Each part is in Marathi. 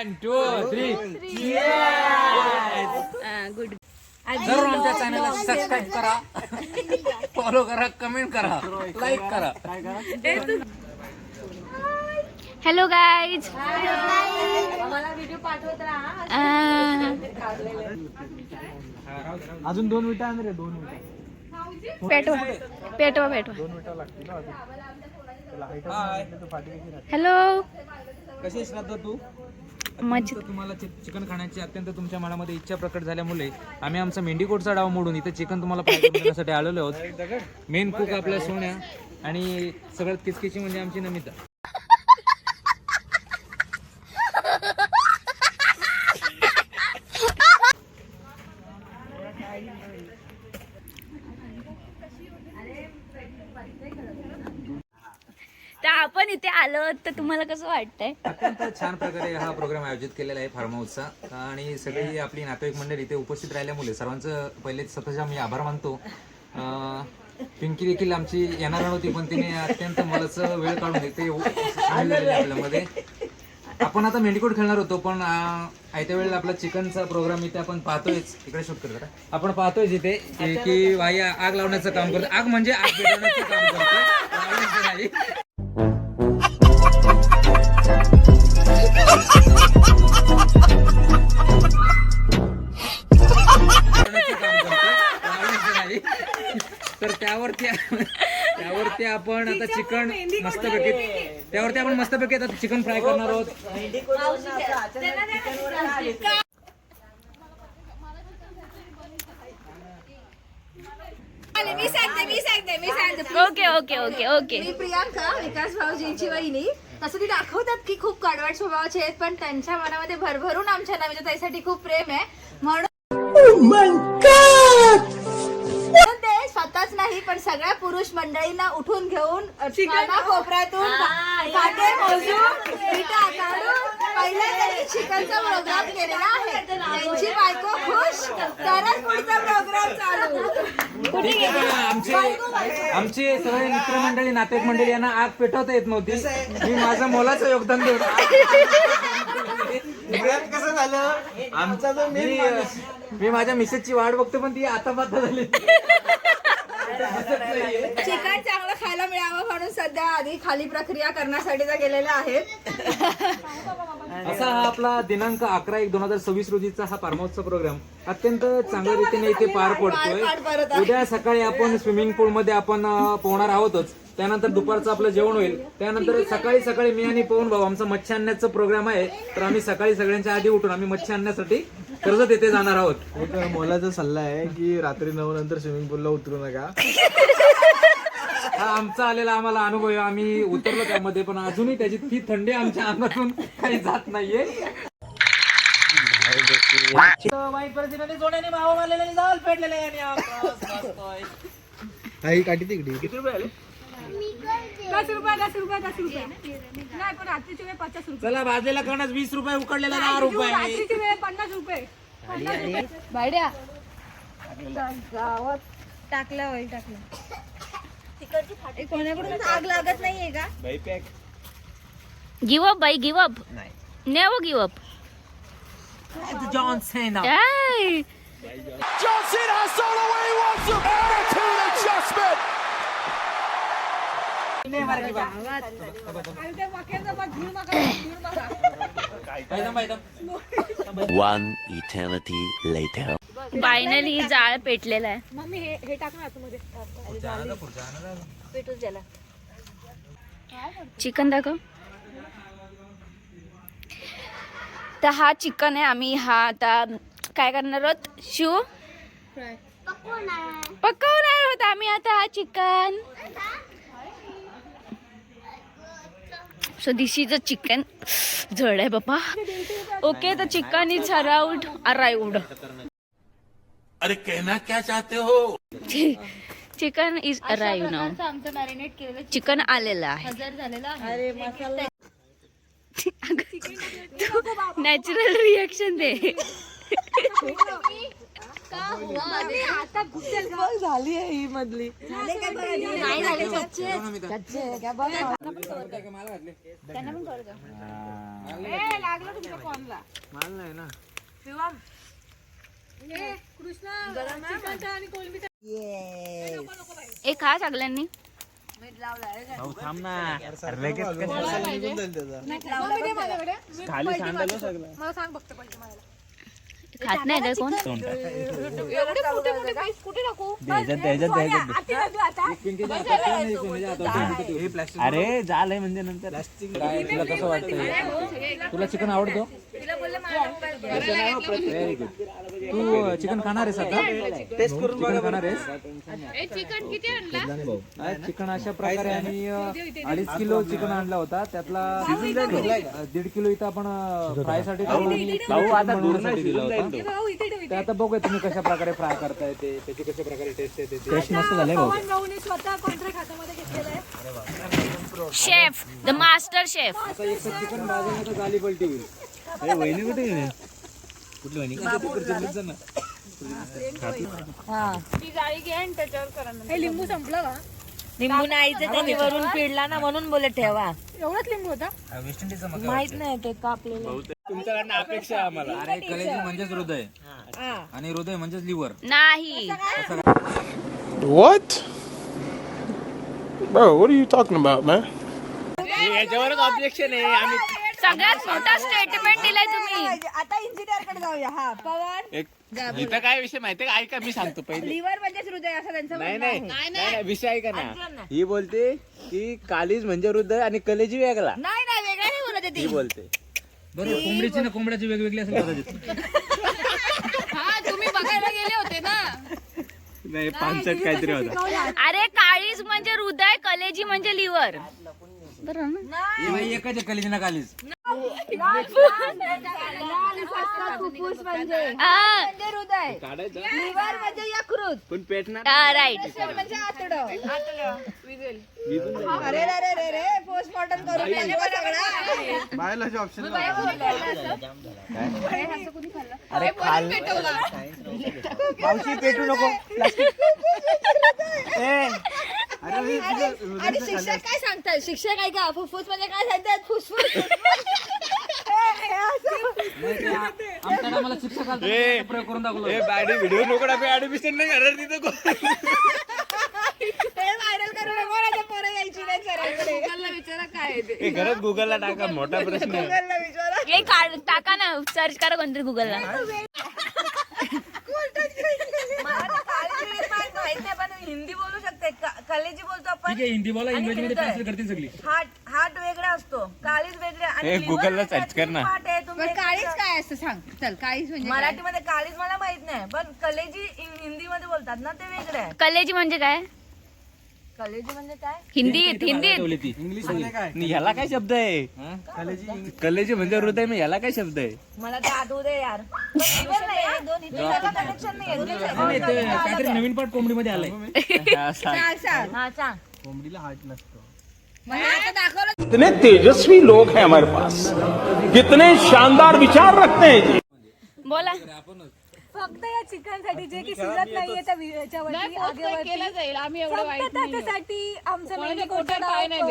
1 2 3 गुड. जरूर आमच्या चॅनलला सबस्क्राईब करा, फॉलो करा, कमेंट करा, लाईक करा. Hello guys. अजून 2 मिनिटं आहे रे, 2 मिनिटं. पेटवा पेटवा पेटवा. 2 मिनिटं लागतील ना अजून. हॅलो. कशी आहेस श्रद्धा तू? मजेत. तुम्हाला चिकन खाण्याची अत्यंत तुमच्या मनामध्ये इच्छा प्रकट झाल्यामुळे आम्ही आमचा मेंढीकोटचा डाव मोडून इथे चिकन तुम्हाला फ्राय करून देण्यासाठी आलेलो आहोत. मेन कुक आपल्या सोन्या आणि सगळ्यात किचकिची म्हणजे आमची नमिता. तर आपण इथे आलो तर तुम्हाला कसं वाटतंय? अत्यंत छान प्रकारे हा प्रोग्राम आयोजित केलेला आहे फार्म हाऊसचा आणि सगळी आपली नातेवाईक मंडळी इथे उपस्थित राहिल्यामुळे सर्वांचं पहिले स्वतःचे आम्ही आभार मानतो. पिंकी देखील आमची येणार नव्हती पण तिने अत्यंत मलाचं वेळ काढून इथे आपल्यामध्ये. आपण आता मेंढीकोट खेळणार होतो पण आयत्या वेळेला आपला चिकनचा प्रोग्राम इथे आपण पाहतोयच. इकडे शूट करतो आपण पाहतोय इथे की भाई आग लावण्याचं काम करतो. आग म्हणजे आग पेटवण्याचं काम करतो. तर त्यावरती आपण आता चिकन मस्तपैकी आता चिकन फ्राय करणार आहोत. Okay okay okay okay. मी प्रियांका, विकास भाऊजींची वहिनी. तसं ती दाखवतात की खूप कडवट स्वभावाचे आहेत पण त्यांच्या मनामध्ये भरभरून आमच्या नमिता ताईसाठी खूप प्रेम आहे. म्हणून ते स्वतःच नाही पण सगळ्या पुरुष मंडळींना उठून घेऊन कोपऱ्यातून काटे मोजून पिठा काढून पहिल्या त्यांनी चिकनचा प्रोग्राम केलेला आहे. त्यांची बायको खुश तरच पुढचा प्रोग्राम चालू. आमची सगळे मित्रमंडळी नातेवाईक मंडळी यांना आग पेटवता येत नव्हती. मी माझं मोलाचं योगदान देऊ. कसं झालं आमचा जो मी माझ्या मिसेसची वाट बघतो पण ती आता पाता झाली. चिकन चांगलं खायला मिळावं म्हणून सध्या आधी खाली प्रक्रिया करण्यासाठी त्या गेलेल्या आहेत. असा हा आपला दिनांक 11/1/2026 रोजीचा हा फार्म हाऊसचा प्रोग्राम अत्यंत चांगल्या रीतीने इथे पार पडतोय. उद्या सकाळी आपण स्विमिंग पूल मध्ये आपण पोहणार आहोतच. त्यानंतर दुपारचं आपलं जेवण होईल. त्यानंतर सकाळी मी आणि पवन भाऊ आमचा मच्छी आणण्याचा प्रोग्राम आहे. तर आम्ही सकाळी सगळ्यांच्या आधी उठून आम्ही मच्छी आणण्यासाठी कर्जत येथे जाणार आहोत. एक मोलाचा सल्ला आहे की रात्री 9 नंतर स्विमिंग पूलला उतरू नका. हा आमचा आलेला आम्हाला अनुभव आहे. आम्ही उतरलो त्यामध्ये पण अजूनही त्याची ती थंडी आमच्या अंगातून काही जात नाहीये. वाईट परिस्थितीमध्ये जोड्याने भाव मारलेले जाल पेटलेले काही काठी तिकडे. किती रुपये आले? 10 रुपये नाही पण रात्रीची वेळ 50 रुपये. चला भाजलेला कणस 20 रुपये, उकडलेला 10 रुपये. रात्रीची वेळ 50 रुपये. भाड्या गावात टाकला होईल टाकला. कोणाकडून आग लागत नाहीये का? गिव अप बाई, give up. Never give up. John Cena. John Cena has shown away he wants some attitude adjustment. One eternity later. Finally जाळ पेटलेला आहे. मम्मी हे टाक ना आतमध्ये. पेटूच द्याला. चिकन दाखव. तर हा चिकन आहे. आम्ही हा आता काय करणार आहोत? पकवणार आहोत आम्ही आता हा chicken. So this is a chicken. जड आहे बाबा. ओके तर चिकन इज अराउंड. अरे कहना क्या चाहते हो? Chicken is arrive now. आमचं मॅरिनेट केलेलं चिकन आलेलं आहे. झालेलं आहे. अरे मसाला नॅचरल रिएक्शन दे. झाली आहे ही मधली. नाही झाले कच्चे कच्चे. लागलं तुमच्या फोनला. माल नाही ना. एक खा सगळ्यांनी. थांब ना. निघून जाईल त्याचा. खाली सांडलो सगळं. खात नाही काय कोण? अरे झालंय म्हणजे नंतर काय तुला कसं वाटतं? तुला चिकन आवडतो? Very good. तू चिकन खाणार आहेस आता? टेस्ट करून बघा खाणार आहेस? चिकन अशा प्रकारे आम्ही 2.5 किलो चिकन आणला होता. त्यातला 1.5 किलो इथं आपण फ्राय साठी दिला होता. ते आता बघूया तुम्ही कशा प्रकारे फ्राय करताय ते, त्याची कशा प्रकारे टेस्ट येते. टेस्ट मस्त झाले भाऊ. Chef, the master chef. आता एक चिकन भाजलं तर झाली पलटी होईल. वहिनी कुठे गेली? कुठली वहिनी? लिंबू नाही त्यांनी वरून पिळला ना म्हणून बोले ठेवा. वेस्ट इंडिजचा मका माहित नाही ते कापलेलं. तुमच्याकडनं अपेक्षा आहे आम्हाला. अरे कलेजी म्हणजेच हृदय आणि हृदय म्हणजेच लिव्हर. नाही. What? Bro, what are you talking about, man? याच्यावरच ऑब्जेक्शन आहे. आम्ही सगळ्यात मोठा स्टेटमेंट दिलाय तुम्ही. आता इंजिनियर कडे जाऊया. हा पवन इथं काय विषय माहितीये का? ऐका मी सांगतो पहिले. लिव्हर म्हणजेच हृदय असं त्यांचं नाही म्हणणं नाही आहे. नाही विषय ऐका ना. ही बोलते की कालीज म्हणजे हृदय आणि कलेजी वेगळा. नाही नाही वेगळं नाही बोलत आहे ही ती. बोलते. बरं कोंबडीची ना कोंबड्याची वेगवेगळी असेल कदाचित. तुम्ही बघायला गेले होते ना. नाही 65 काहीतरी होता. अरे काळीज म्हणजे हृदय, कलेजी म्हणजे लिव्हर. बरं ना? हे बाई एकच आहे कलेजी ना कालीज. फुफ्फुस म्हणजे हा, हृदय. काढायचं लिव्हर म्हणजे यकृत. पण पेटणार राईट. म्हणजे आतडं. अरे रे रे रे पोस्टमॉर्टम करून टाकू सगळा. Biology option. अरे खाल मावशी पेटू नको. आणि शिक्षक काय सांगतात? शिक्षक आहे का? फुफ्फुस म्हणजे काय सांगतात? फुसफुस. आमच्या मला शिक्षक आलता, प्रयोग करून दाखवलं. बॅडी व्हिडिओ नको टाकू. ऍडमिशन नाही करणार तिथं. व्हायरल करू नको ना, ते पोरं यायची नाही सरांकडे. हे घरात गुगलला टाका. मोठा प्रश्न आहे. गुगलला विचारा. हे टाका ना, सर्च करा कोणतरी गुगलला. मला काळजी माहित नाही पण हिंदी बोलू शकते. कलेजी बोलतो आपण. ठीक आहे हिंदी बोला, इंग्रजीमध्ये ट्रान्सलेट करतील सगळी. हार्ट वेगळा असतो, काळीज वेगळे आणि हे liver गुगलला वेगळं, सर्च कर ना. तीन part आहे. तुम्ही काळीज काय असतं सांग. चल काळीज म्हणजे काय? मराठीमध्ये काळीज मला माहित नाही पण कलेजी हिंदीमध्ये बोलतात ना, ते वेगळं आहे. कलेजी म्हणजे काय? कलेजी म्हणजे काय? हिंदीत. ठेवली ती. इंग्लिश काय? ह्याला काय शब्द आहे? कलेजी म्हणजे हृदय. मी ह्याला काय शब्द आहे? मला ते आठवू दे यार. Liver नाही आहे, दोन्ही त्याला connection नाही आहे. नाही, ते काहीतरी नवीन पार्ट कोंबडीमध्ये आलाय. हा सांग. कोंबडीला हार्ट नसतो. मला आता दाखवलं. कितने तेजस्वी लोग हैं हमारे पास, कितने शानदार विचार रखते हैं जी. बोला. फक्त या चिकन साठी जे की शिजत नाहीये त्या याच्यावरती आगेवरती फक्त त्याच्यासाठी आमचं मेनू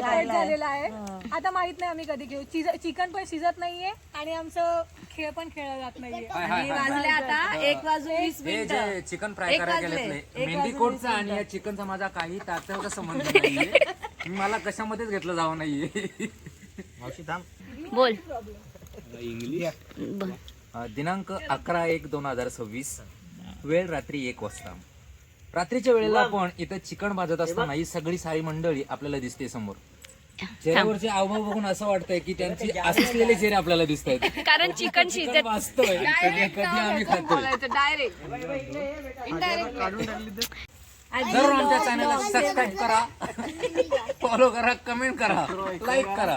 झालेला आहे. आता माहित नाही आम्ही कधी घेऊ. चिकन पण शिजत नाहीये आणि आमचं खेळ पण खेळला जात नाहीये. आणि वाजले आता 1:20 हे जे चिकन फ्राय करायला गेले मेहंदी कोटचा आणि या चिकनचा माझा काही तात्याचा संबंध नाहीये. मला कशामध्येच घेतलं जावं नाहीये. मावशी थांब. बोल. इंग्लिश. दिनांक 11/1/2026 वेळ रात्री 1 वाजता. रात्रीच्या वेळेला आपण इथं चिकन भाजत असताना ही सगळी सारी मंडळी आपल्याला दिसते समोर. चेहऱ्यावरचे हावभाव बघून असं वाटतंय की त्यांचे असलेले चेहरे आपल्याला दिसत आहेत. कारण चिकन शिजत. वाचतोय कधी आम्ही खातोय. जरूर आमच्या चॅनलला सबस्क्राईब करा, फॉलो करा, कमेंट करा, लाईक करा.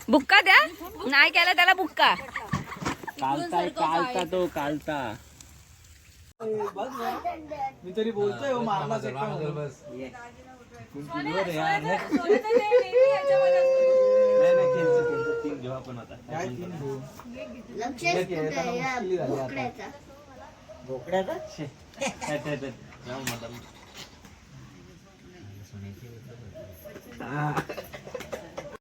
बुक्का द्या. नाही केला त्याला बुक्का. कालता तो कालता. मी तरी बोलतोय मारला बस. घेऊ आपण आता. बोकड्याचा